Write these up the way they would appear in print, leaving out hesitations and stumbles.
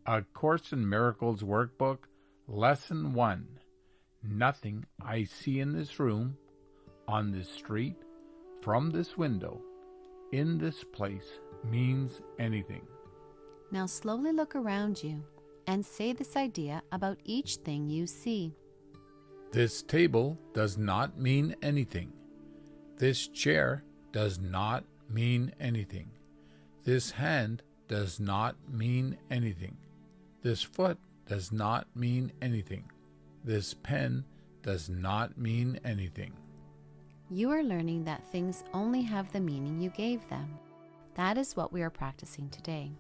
A Course in Miracles Workbook, Lesson 1. Nothing I see in this room, on this street, from this window, in this place means anything. Now slowly look around you and say this idea about each thing you see. This table does not mean anything. This chair does not mean anything. This hand does not mean anything. This foot does not mean anything. This pen does not mean anything. You are learning that things only have the meaning you gave them. That is what we are practicing today.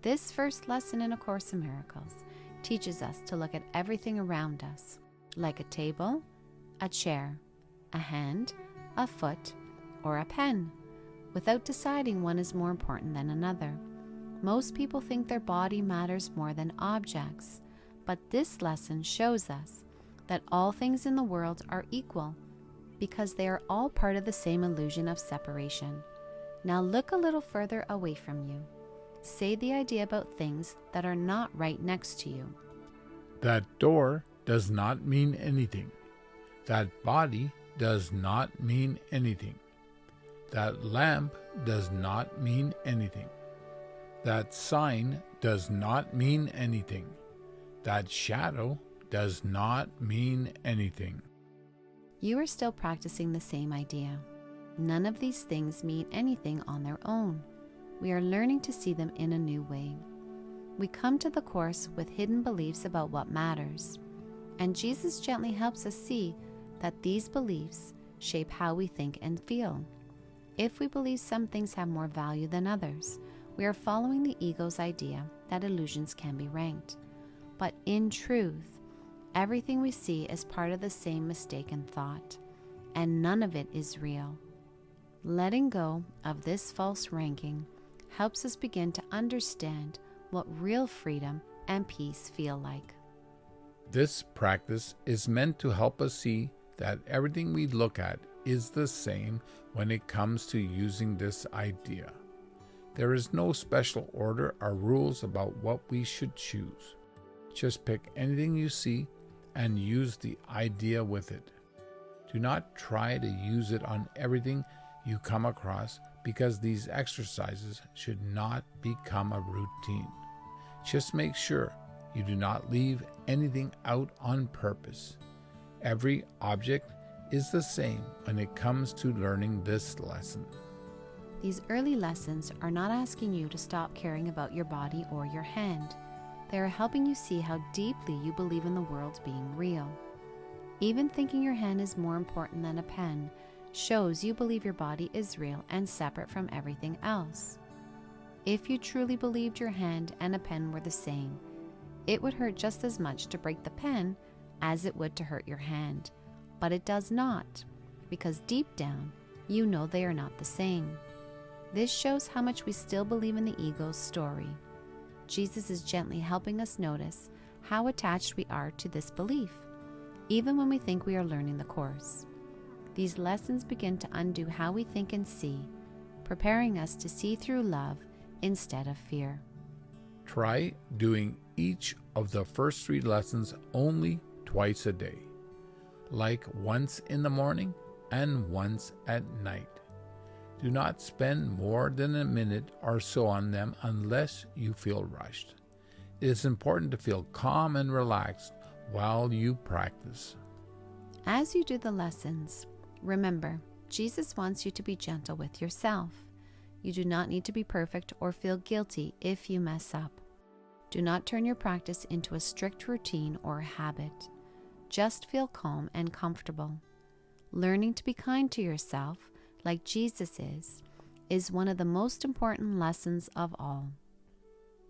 This first lesson in A Course in Miracles teaches us to look at everything around us, like a table, a chair, a hand, a foot, or a pen, without deciding one is more important than another. Most people think their body matters more than objects, but this lesson shows us that all things in the world are equal because they are all part of the same illusion of separation. Now look a little further away from you. Say the idea about things that are not right next to you. That door does not mean anything. That body does not mean anything. That lamp does not mean anything. That sign does not mean anything. That shadow does not mean anything. You are still practicing the same idea. None of these things mean anything on their own. We are learning to see them in a new way. We come to the Course with hidden beliefs about what matters, and Jesus gently helps us see that these beliefs shape how we think and feel. If we believe some things have more value than others, we are following the ego's idea that illusions can be ranked. But in truth, everything we see is part of the same mistaken thought, and none of it is real. Letting go of this false ranking helps us begin to understand what real freedom and peace feel like. This practice is meant to help us see that everything we look at is the same when it comes to using this idea. There is no special order or rules about what we should choose. Just pick anything you see and use the idea with it. Do not try to use it on everything you come across because these exercises should not become a routine. Just make sure you do not leave anything out on purpose. Every object is the same when it comes to learning this lesson. These early lessons are not asking you to stop caring about your body or your hand. They are helping you see how deeply you believe in the world being real. Even thinking your hand is more important than a pen shows you believe your body is real and separate from everything else. If you truly believed your hand and a pen were the same, it would hurt just as much to break the pen as it would to hurt your hand. But it does not, because deep down, you know they are not the same. This shows how much we still believe in the ego's story. Jesus is gently helping us notice how attached we are to this belief, even when we think we are learning the Course. These lessons begin to undo how we think and see, preparing us to see through love instead of fear. Try doing each of the first 3 lessons only twice a day, like once in the morning and once at night. Do not spend more than a minute or so on them unless you feel rushed. It is important to feel calm and relaxed while you practice. As you do the lessons, remember, Jesus wants you to be gentle with yourself. You do not need to be perfect or feel guilty if you mess up. Do not turn your practice into a strict routine or habit. Just feel calm and comfortable. Learning to be kind to yourself, like Jesus is one of the most important lessons of all.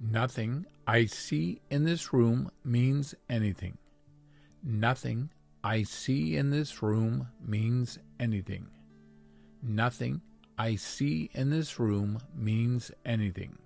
Nothing I see in this room means anything. Nothing I see in this room means anything. Nothing I see in this room means anything.